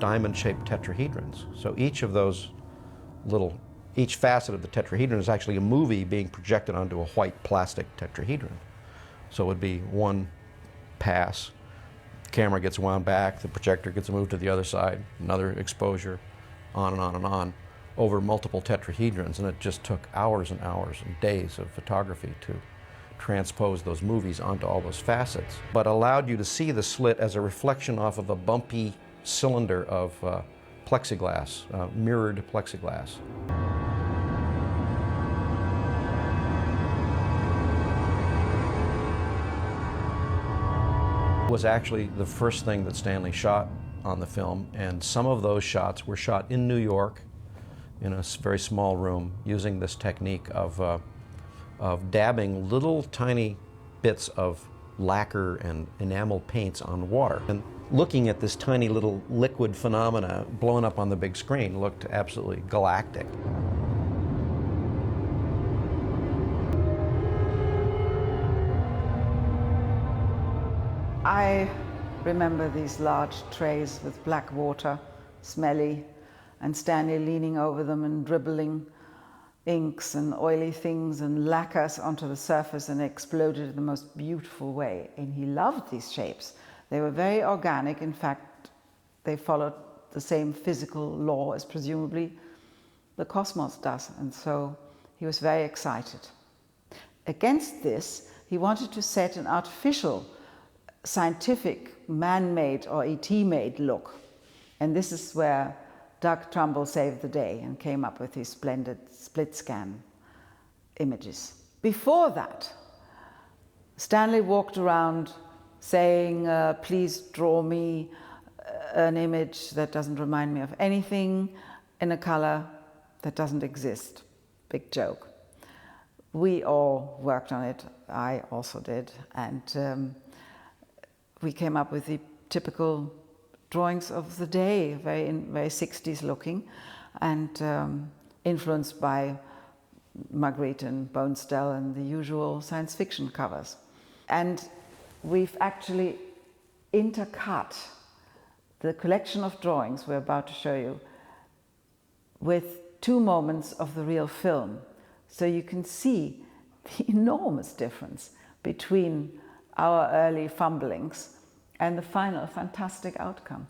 diamond-shaped tetrahedrons. So each of those each facet of the tetrahedron is actually a movie being projected onto a white plastic tetrahedron. So it would be one pass, the camera gets wound back, the projector gets moved to the other side, another exposure, on and on and on, over multiple tetrahedrons, and it just took hours and hours and days of photography to transpose those movies onto all those facets, but allowed you to see the slit as a reflection off of a bumpy cylinder of plexiglass, mirrored plexiglass. It was actually the first thing that Stanley shot on the film, and some of those shots were shot in New York in a very small room using this technique of dabbing little tiny bits of lacquer and enamel paints on water. And looking at this tiny little liquid phenomena blown up on the big screen looked absolutely galactic. I remember these large trays with black water, smelly, and Stanley leaning over them and dribbling inks and oily things and lacquers onto the surface, and exploded in the most beautiful way. And he loved these shapes. They were very organic. In fact, they followed the same physical law as presumably the cosmos does. And so he was very excited. Against this, he wanted to set an artificial, scientific, man-made or ET-made look. And this is where Doug Trumbull saved the day and came up with these splendid split scan images. Before that, Stanley walked around saying, please draw me an image that doesn't remind me of anything in a color that doesn't exist. Big joke. We all worked on it. I also did. And we came up with the typical drawings of the day, very 60s looking, and influenced by Magritte and Bonestell and the usual science fiction covers. And we've actually intercut the collection of drawings we're about to show you with 2 moments of the real film. So you can see the enormous difference between our early fumblings and the final fantastic outcome.